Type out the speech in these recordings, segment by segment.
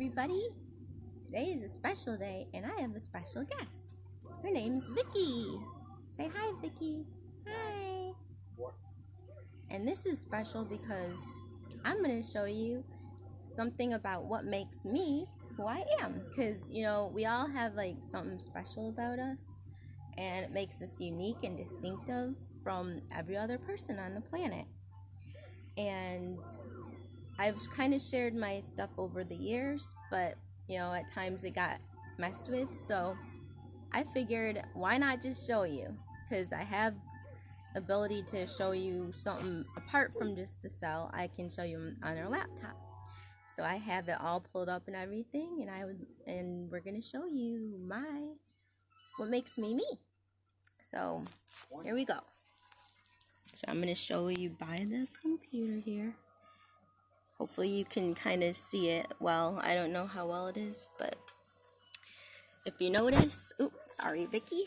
everybody. Today is a special day and I have a special guest. Her name's Vicky. Say hi, Vicky. Hi. And this is special because I'm going to show you something about what makes me who I am. Because, we all have something special about us, and it makes us unique and distinctive from every other person on the planet. And I've kind of shared my stuff over the years, but at times it got messed with, so I figured why not just show you, because I have ability to show you something apart from just the cell. I can show you on our laptop, so I have it all pulled up and everything, and we're gonna show you what makes me me. So here we go. So I'm gonna show you by the computer here. Hopefully you can kind of see it well. I don't know how well it is, but if you notice, oops, sorry, Vicky.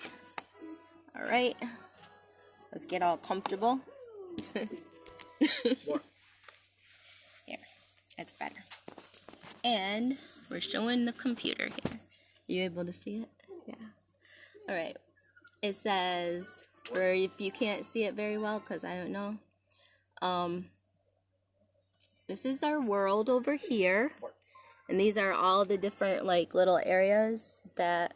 All right, let's get all comfortable. Here, that's better. And we're showing the computer here. Are you able to see it? Yeah. All right. It says, or if you can't see it very well, because I don't know, this is our world over here, and these are all the different little areas that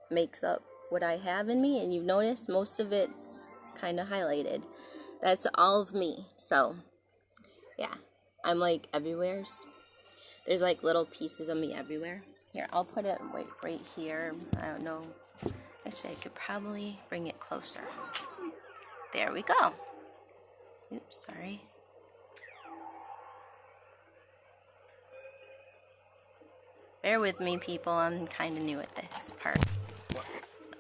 makes up what I have in me, and you've noticed most of it's kind of highlighted. That's all of me. So yeah, I'm everywhere. There's little pieces of me everywhere. Here, I'll put it right here. I don't know, actually I could probably bring it closer. There we go. Oops, sorry. Bear with me, people. I'm kind of new at this part.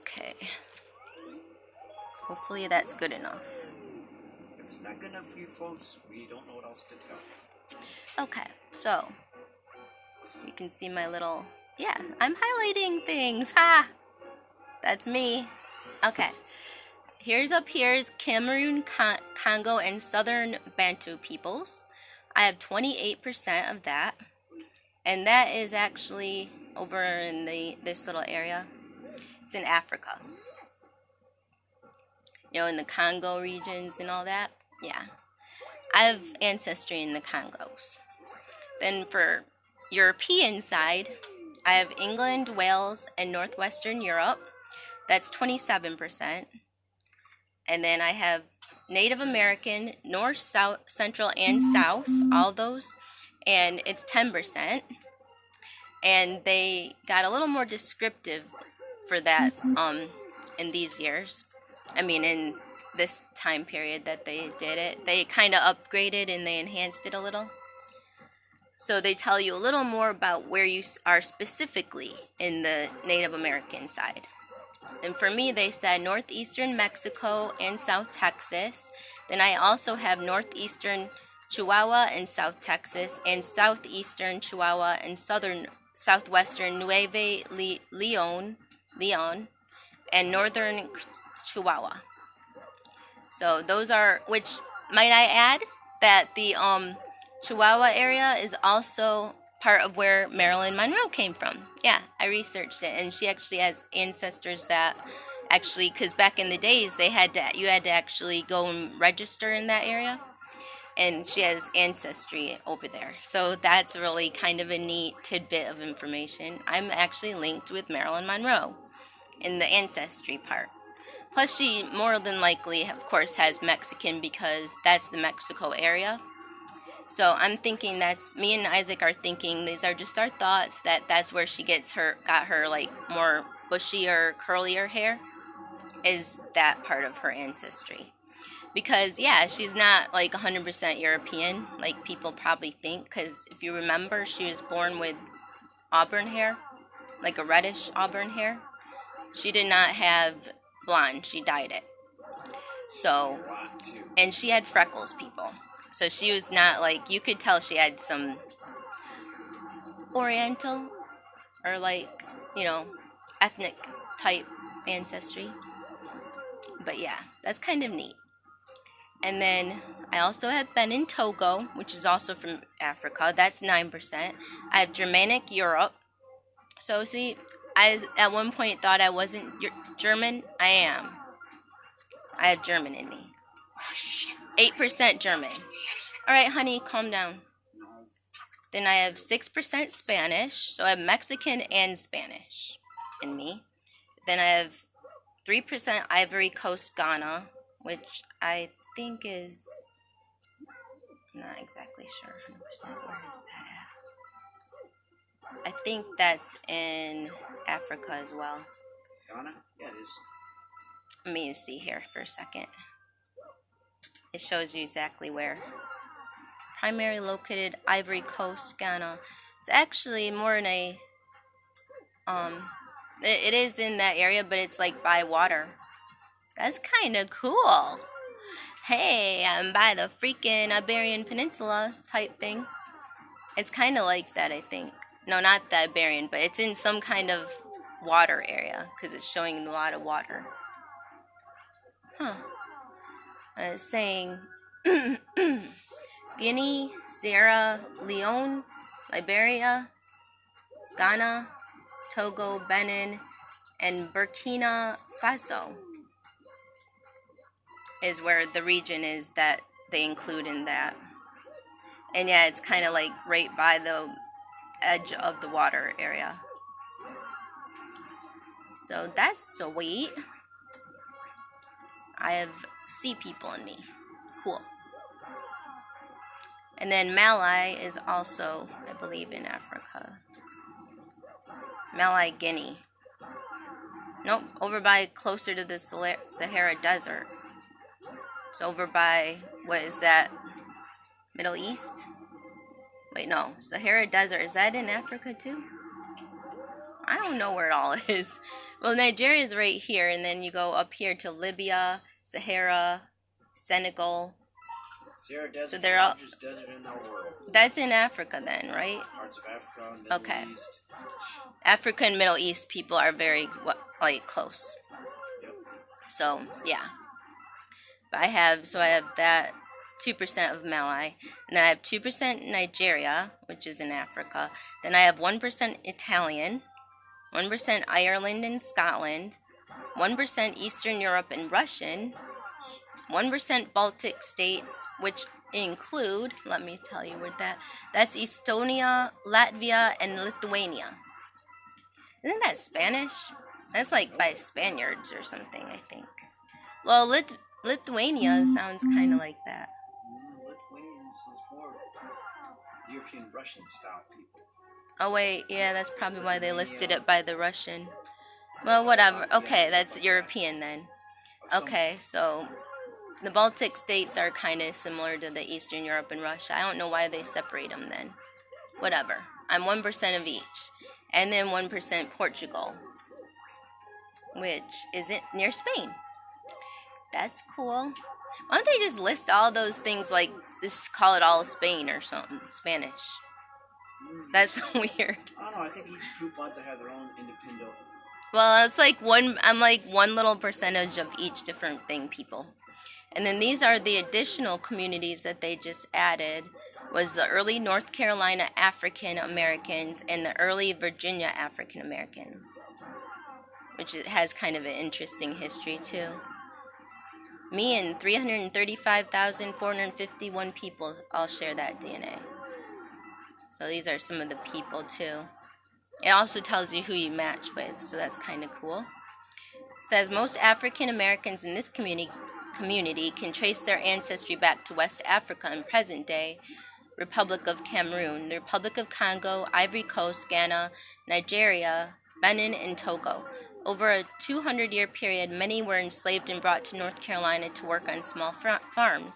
Okay. Hopefully that's good enough. If it's not good enough for you folks, we don't know what else to tell you. Okay, so you can see my little... Yeah, I'm highlighting things. Ha! That's me. Okay. Up here is Cameroon, Congo, and Southern Bantu peoples. I have 28% of that. And that is actually over in this little area. It's in Africa. In the Congo regions and all that. Yeah. I have ancestry in the Congos. Then for European side, I have England, Wales, and Northwestern Europe. That's 27%. And then I have Native American, North, South, Central, and South. All those. And it's 10%, and they got a little more descriptive for that in these years. I mean, in this time period that they did it, they kind of upgraded and they enhanced it a little. So they tell you a little more about where you are specifically in the Native American side. And for me, they said northeastern Mexico and South Texas. Then I also have northeastern Chihuahua and South Texas, and southeastern Chihuahua and southwestern Nueve Leon, and northern Chihuahua. So those are, which might I add that the Chihuahua area is also part of where Marilyn Monroe came from. Yeah, I researched it, and she actually has ancestors that actually, because back in the days you had to actually go and register in that area. And she has ancestry over there. So that's really kind of a neat tidbit of information. I'm actually linked with Marilyn Monroe in the ancestry part. Plus, she more than likely, of course, has Mexican because that's the Mexico area. So I'm thinking me and Isaac are thinking, these are just our thoughts, that's where she got her more bushier, curlier hair, is that part of her ancestry. Because, yeah, she's not 100% European, like people probably think. Because if you remember, she was born with auburn hair, like a reddish auburn hair. She did not have blonde. She dyed it. So, and she had freckles, people. So she was not you could tell she had some Oriental or ethnic type ancestry. But yeah, that's kind of neat. And then I also have Benin, Togo, which is also from Africa. That's 9%. I have Germanic Europe. So see, I at one point thought I wasn't German. I am. I have German in me. 8% German. All right, honey, calm down. Then I have 6% Spanish. So I have Mexican and Spanish in me. Then I have 3% Ivory Coast, Ghana, which I think is... I'm not exactly sure 100%. Where is that at? I think that's in Africa as well. Ghana? Yeah, it is. Let me see here for a second. It shows you exactly where. Primarily located Ivory Coast, Ghana. It's actually more in a... It is in that area, but it's like by water. That's kind of cool. Hey, I'm by the freaking Iberian Peninsula type thing. It's kind of like that, I think. No, not the Iberian, but it's in some kind of water area because it's showing a lot of water. Huh. It's saying Guinea, Sierra Leone, Liberia, Ghana, Togo, Benin, and Burkina Faso is where the region is that they include in that. And yeah, it's kind of like right by the edge of the water area. So that's sweet. I have sea people in me. Cool. And then Malay is also, I believe, in Africa. Malay Guinea. Nope, over by closer to the Sahara Desert. It's over by, what is that? Middle East? Wait, no. Sahara Desert. Is that in Africa too? I don't know where it all is. Well, Nigeria is right here, and then you go up here to Libya, Sahara, Senegal. Sahara Desert, so they're all... largest desert in the world. That's in Africa then, right? Parts of Africa, Middle East. Africa and Middle East people are very, like, close. Yep. So, yeah. But I have that 2% of Malay, and then I have 2% Nigeria, which is in Africa. Then I have 1% Italian, 1% Ireland and Scotland, 1% Eastern Europe and Russian, 1% Baltic states, which include, let me tell you where that's Estonia, Latvia, and Lithuania. Isn't that Spanish? That's like by Spaniards or something, I think. Well, Lithuania sounds kind of like that. Lithuanian sounds more European Russian style people. Oh wait, yeah, that's probably why they listed it by the Russian. Well, whatever. Okay, that's European then. Okay, so the Baltic states are kind of similar to the Eastern Europe and Russia. I don't know why they separate them then. Whatever. I'm 1% of each. And then 1% Portugal, which is near Spain. That's cool. Why don't they just list all those things, like, just call it all Spain or something, Spanish? That's weird. I don't know, I think each group wants to have their own independent... Well, it's like I'm like one little percentage of each different thing, people. And then these are the additional communities that they just added, was the early North Carolina African Americans and the early Virginia African Americans, which has kind of an interesting history too. Me and 335,451 people all share that DNA. So these are some of the people too. It also tells you who you match with, so that's kind of cool. It says most African Americans in this community can trace their ancestry back to West Africa and present-day Republic of Cameroon, the Republic of Congo, Ivory Coast, Ghana, Nigeria, Benin, and Togo. Over a 200-year period, many were enslaved and brought to North Carolina to work on small farms.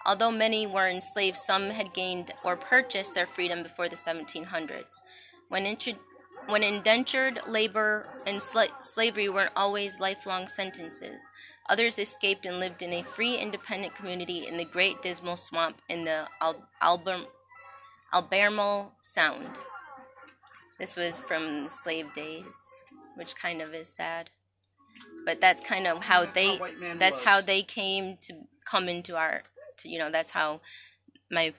Although many were enslaved, some had gained or purchased their freedom before the 1700s. When indentured labor and slavery weren't always lifelong sentences. Others escaped and lived in a free, independent community in the Great Dismal Swamp in the Albemarle Sound. This was from slave days, which kind of is sad. But that's kind of how how they came to come into our, that's how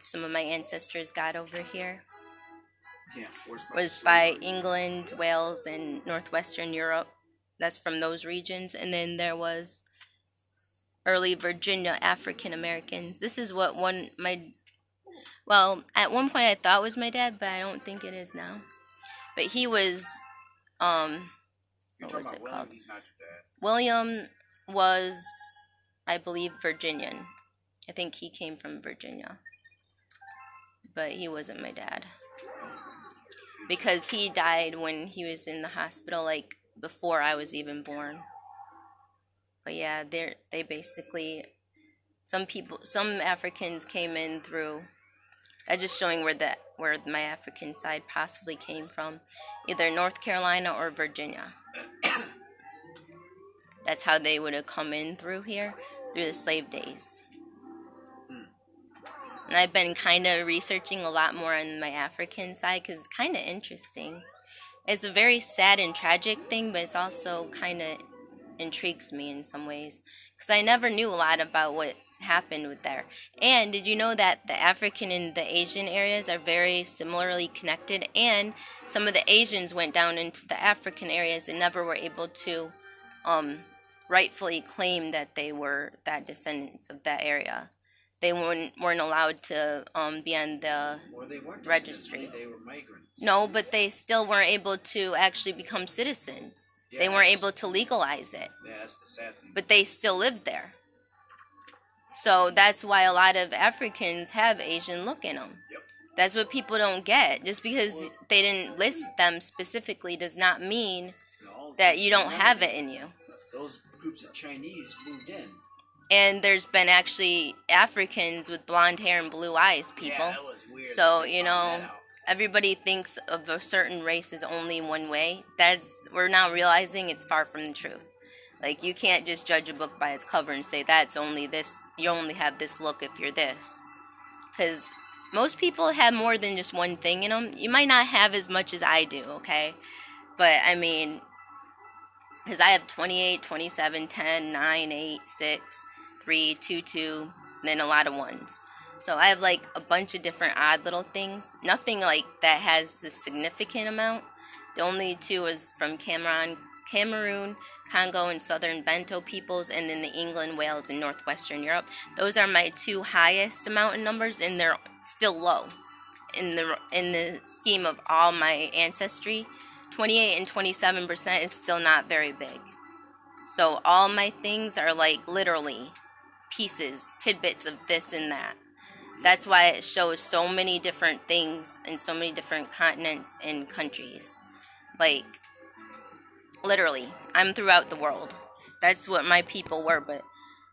some of my ancestors got over here. Yeah, forced by Was by slavery. England, Wales, and northwestern Europe. That's from those regions. And then there was early Virginia African Americans. This is what at one point I thought was my dad, but I don't think it is now. But he was, what was it called? He's not your dad. William was, I believe, Virginian. I think he came from Virginia. But he wasn't my dad. Because he died when he was in the hospital, like, before I was even born. But yeah, they basically, some Africans came in through, that's just showing where my African side possibly came from, either North Carolina or Virginia. That's how they would have come in through here, through the slave days. And I've been kind of researching a lot more on my African side because it's kind of interesting. It's a very sad and tragic thing, but it's also kind of intrigues me in some ways because I never knew a lot about what happened with there. And did you know that the African and the Asian areas are very similarly connected, and some of the Asians went down into the African areas and never were able to rightfully claim that they were that descendants of that area. They weren't allowed to be on the registry. They were migrants. No, but they still weren't able to actually become citizens. Yes. They weren't able to legalize it. Yeah, that's the sad thing. But they still lived there. So that's why a lot of Africans have Asian look in them. Yep. That's what people don't get. Just because they didn't list them specifically does not mean that you don't have it in you. Those groups of Chinese moved in. And there's been actually Africans with blonde hair and blue eyes, people. Yeah, that was weird. So, everybody thinks of a certain race as only one way. We're now realizing it's far from the truth. Like, you can't just judge a book by its cover and say that's only this, you only have this look if you're this. Because most people have more than just one thing in them. You might not have as much as I do, okay? But, I mean, because I have 28, 27, 10, 9, 8, 6... 3, 2, 2, and then a lot of ones. So I have like a bunch of different odd little things. Nothing like that has the significant amount. The only two is from Cameroon, Congo, and southern Bento peoples, and then the England, Wales, and northwestern Europe. Those are my two highest amount in numbers, and they're still low in the scheme of all my ancestry. 28 and 27% is still not very big. So all my things are like literally pieces, tidbits of this and that. That's why it shows so many different things in so many different continents and countries. Like, literally, I'm throughout the world. That's what my people were, but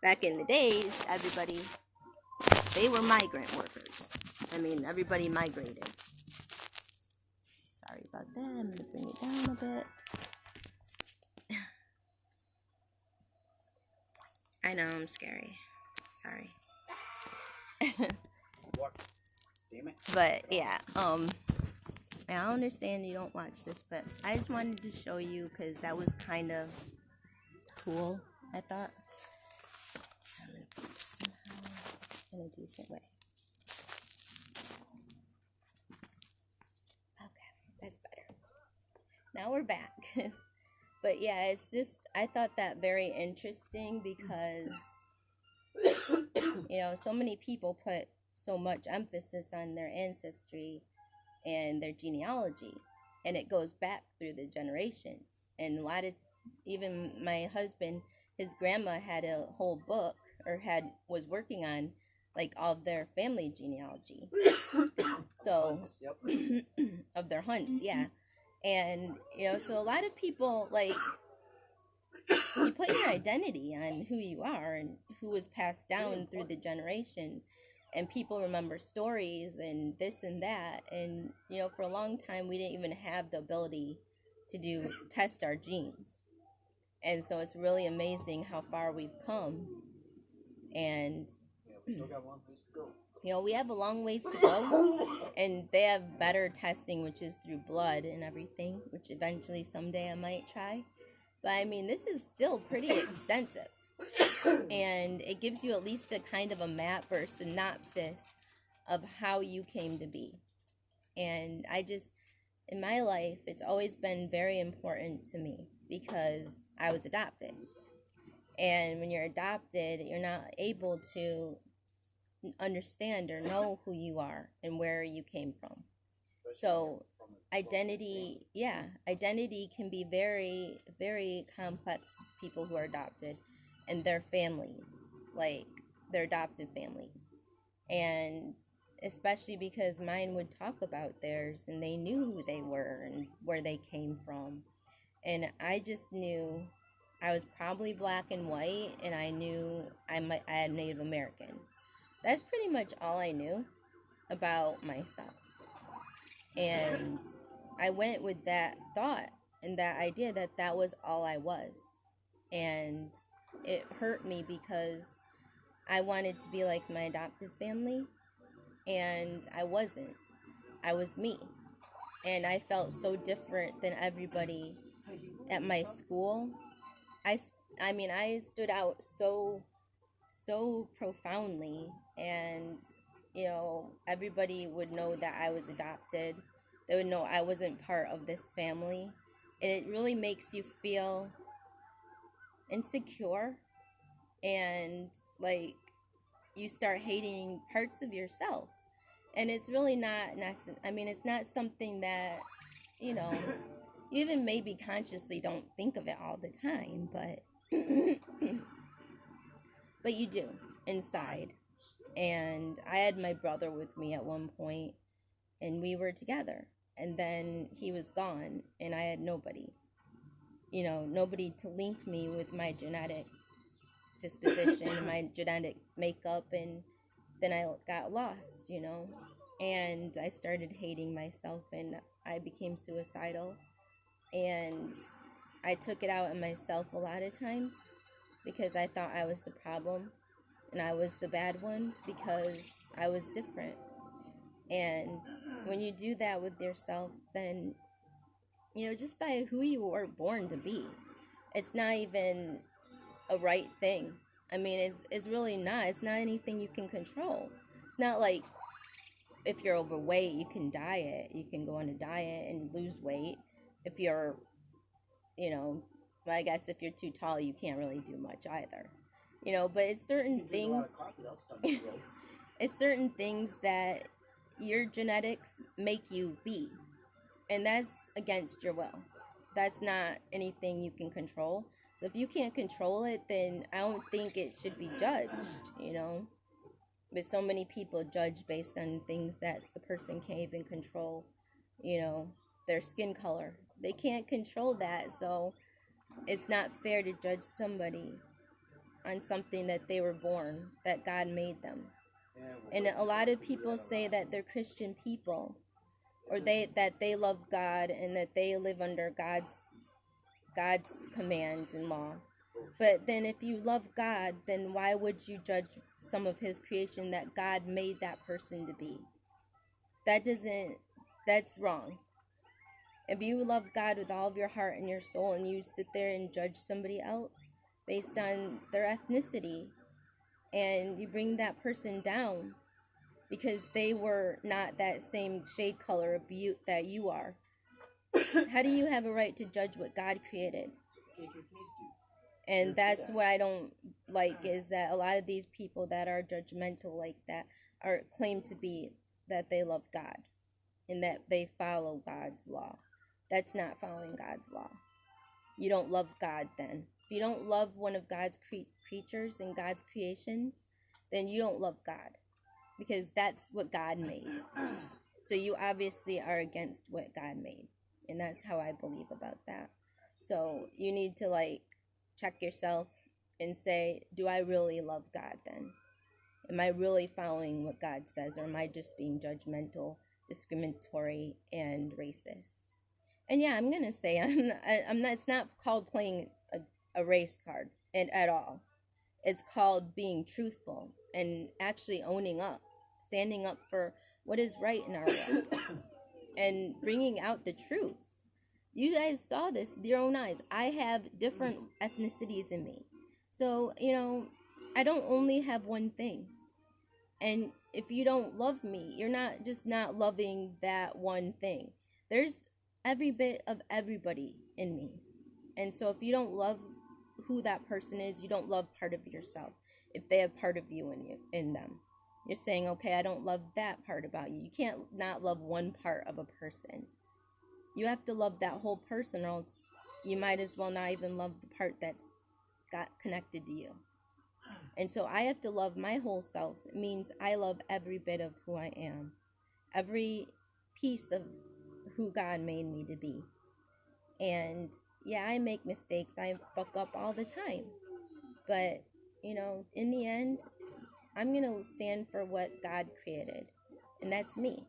back in the days, they were migrant workers. I mean, everybody migrated. Sorry about that, I'm going to bring it down a bit. I know, I'm scary. Sorry. Damn it. But yeah, I understand you don't watch this, but I just wanted to show you because that was kind of cool, I thought. I'm going to put this somehow in a decent way. Okay, that's better. Now we're back. But yeah, it's just, I thought that very interesting because, so many people put so much emphasis on their ancestry and their genealogy, and it goes back through the generations. And even my husband, his grandma had a whole book, or was working on, like, all of their family genealogy. So, of their hunts, yeah. And, so a lot of people, like, you put your identity on who you are and who was passed down through the generations. And people remember stories and this and that. And, for a long time, we didn't even have the ability to test our genes. And so it's really amazing how far we've come. And, we still got one place to go. We have a long ways to go, and they have better testing, which is through blood and everything, which eventually someday I might try. But I mean, this is still pretty extensive. And it gives you at least a kind of a map or synopsis of how you came to be. And in my life, it's always been very important to me because I was adopted. And when you're adopted, you're not able to understand or know who you are and where you came from. So identity can be very, very complex. People who are adopted and their families, like their adopted families. And especially because mine would talk about theirs and they knew who they were and where they came from. And I just knew I was probably black and white, and I knew I had Native American. That's pretty much all I knew about myself. And I went with that thought and that idea that that was all I was. And it hurt me because I wanted to be like my adopted family, and I wasn't. I was me. And I felt so different than everybody at my school. I stood out so profoundly, and everybody would know that I was adopted. They would know I wasn't part of this family, and it really makes you feel insecure, and like you start hating parts of yourself. And it's really not it's not something that you even maybe consciously don't think of it all the time, but but you do inside. And I had my brother with me at one point, and we were together, and then he was gone, and I had nobody to link me with my genetic disposition and my genetic makeup. And then I got lost, and I started hating myself, and I became suicidal, and I took it out on myself a lot of times because I thought I was the problem and I was the bad one because I was different. And when you do that with yourself, then just by who you were born to be, it's not even a right thing. It's really not. It's not anything you can control. It's not like if you're overweight, you can diet. You can go on a diet and lose weight. If you're, I guess if you're too tall, you can't really do much either. But it's certain things. It's certain things that your genetics make you be, and that's against your will. That's not anything you can control. So if you can't control it, then I don't think it should be judged, But so many people judge based on things that the person can't even control, their skin color. They can't control that, so it's not fair to judge somebody on something that they were born, that God made them. And a lot of people say that they're Christian people, or that they love God and that they live under God's commands and law. But then if you love God, then why would you judge some of his creation that God made that person to be? That's wrong. If you love God with all of your heart and your soul, and you sit there and judge somebody else based on their ethnicity, and you bring that person down because they were not that same shade color of you that you are, how do you have a right to judge what God created? And that's what I don't like, is that a lot of these people that are judgmental like that are claim to be that they love God and that they follow God's law. That's not following God's law. You don't love God then. If you don't love one of God's creatures and God's creations, then you don't love God, because that's what God made. So you obviously are against what God made. And that's how I believe about that. So you need to check yourself and say, do I really love God then? Am I really following what God says, or am I just being judgmental, discriminatory, and racist? And yeah, I'm gonna say I'm not. It's not called playing a race card at all. It's called being truthful and actually owning up, standing up for what is right in our world, and bringing out the truths. You guys saw this with your own eyes. I have different ethnicities in me. So, I don't only have one thing. And if you don't love me, you're not just not loving that one thing. There's every bit of everybody in me. And so if you don't love who that person is, you don't love part of yourself. If they have part of you in them. You're saying, okay, I don't love that part about you. You can't not love one part of a person. You have to love that whole person, or else you might as well not even love the part that's got connected to you. And so I have to love my whole self. It means I love every bit of who I am, every piece of who God made me to be. And yeah, I make mistakes. I fuck up all the time. But, in the end, I'm going to stand for what God created. And that's me.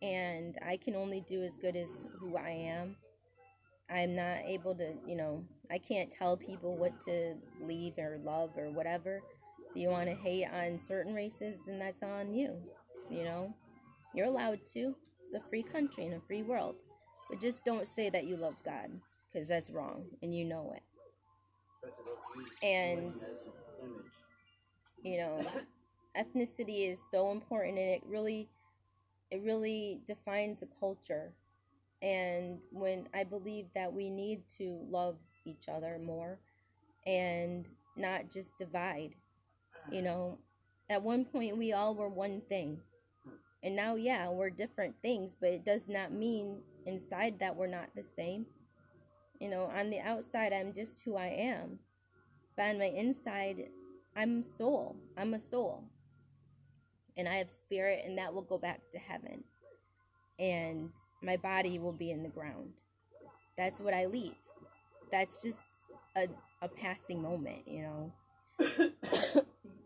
And I can only do as good as who I am. I'm not able to, I can't tell people what to believe or love or whatever. If you want to hate on certain races, then that's on you. You're allowed to. It's a free country and a free world. But just don't say that you love God, because that's wrong, and you know it. And, ethnicity is so important, and it really defines a culture. And when I believe that we need to love each other more and not just divide. At one point we all were one thing. And now, yeah, we're different things, but it does not mean inside that we're not the same. On the outside, I'm just who I am. But on my inside, I'm a soul. And I have spirit, and that will go back to heaven. And my body will be in the ground. That's what I leave. That's just a passing moment,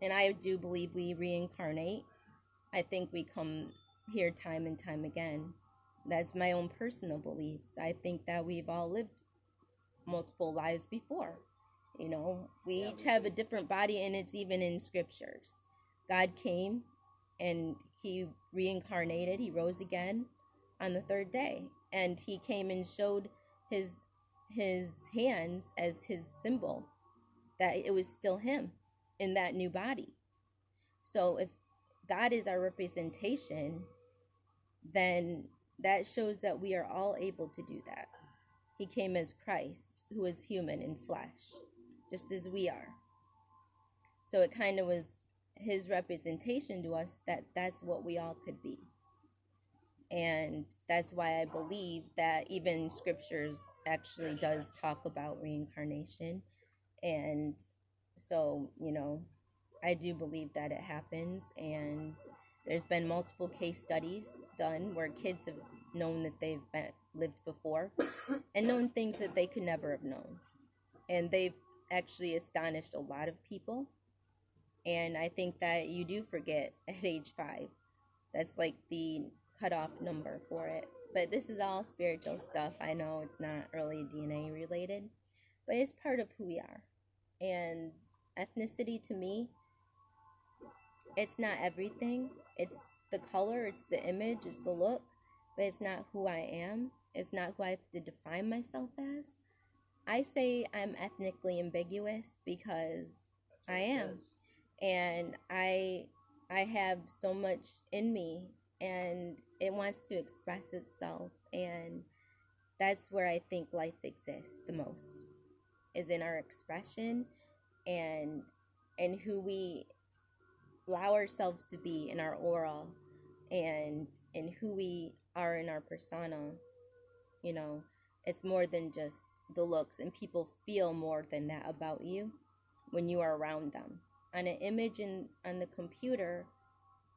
And I do believe we reincarnate. I think we come here time and time again. That's my own personal beliefs. I think that we've all lived multiple lives before. We each have a different body, and it's even in scriptures. God came and he reincarnated. He rose again on the third day, and he came and showed his hands as his symbol that it was still him in that new body. So if God is our representation, then that shows that we are all able to do that. He came as Christ, who is human in flesh, just as we are. So it kind of was his representation to us that that's what we all could be. And that's why I believe that even scriptures actually does talk about reincarnation. And so, I do believe that it happens. And there's been multiple case studies done where kids have known that they've lived before and known things that they could never have known. And they've actually astonished a lot of people. And I think that you do forget at age 5. That's like the cutoff number for it. But this is all spiritual stuff. I know it's not really DNA related, but it's part of who we are. And ethnicity, to me, it's not everything. It's the color, it's the image, it's the look, but it's not who I am. It's not who I have to define myself as. I say I'm ethnically ambiguous because I am. And I have so much in me, and it wants to express itself. And that's where I think life exists the most, is in our expression and who we allow ourselves to be in our aura, and in who we are in our persona. It's more than just the looks, and people feel more than that about you when you are around them. On an image on the computer,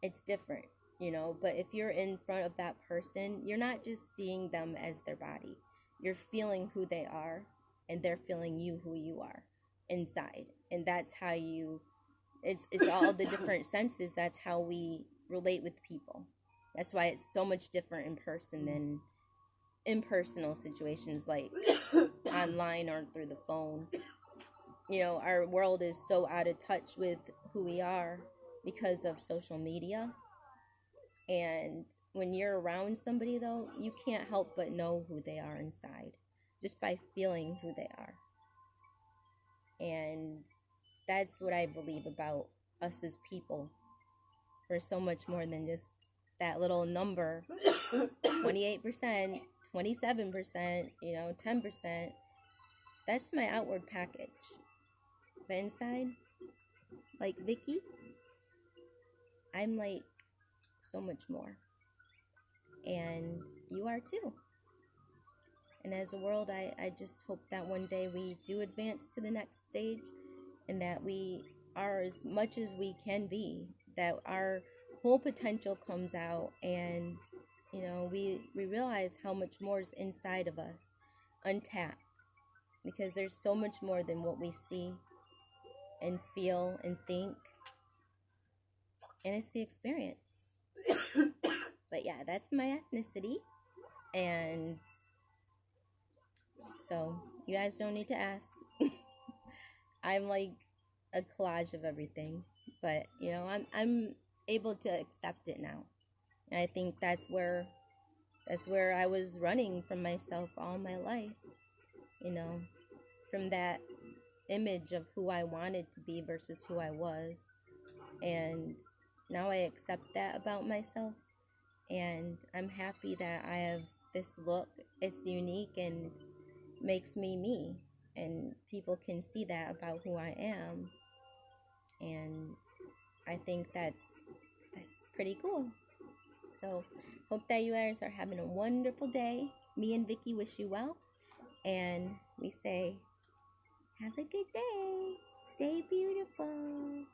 it's different, but if you're in front of that person, you're not just seeing them as their body. You're feeling who they are, and they're feeling you, who you are inside. And that's how it's all the different senses. That's how we relate with people. That's why it's so much different in person than impersonal situations like online or through the phone. Our world is so out of touch with who we are because of social media. And when you're around somebody, though, you can't help but know who they are inside just by feeling who they are. And that's what I believe about us as people. We're so much more than just that little number. 28%, 27%, 10%. That's my outward package. But inside, like Vicky, I'm like so much more. And you are too. And as a world, I just hope that one day we do advance to the next stage, and that we are as much as we can be, that our whole potential comes out, and we realize how much more is inside of us, untapped, because there's so much more than what we see and feel and think, and it's the experience. But yeah, that's my ethnicity. And so you guys don't need to ask. I'm like a collage of everything, but I'm able to accept it now. And I think that's where I was running from myself all my life, from that image of who I wanted to be versus who I was. And now I accept that about myself, and I'm happy that I have this look. It's unique and it makes me me, and people can see that about who I am. And I think that's pretty cool. So hope that you guys are having a wonderful day. Me and Vicky wish you well, and we say have a good day. Stay beautiful.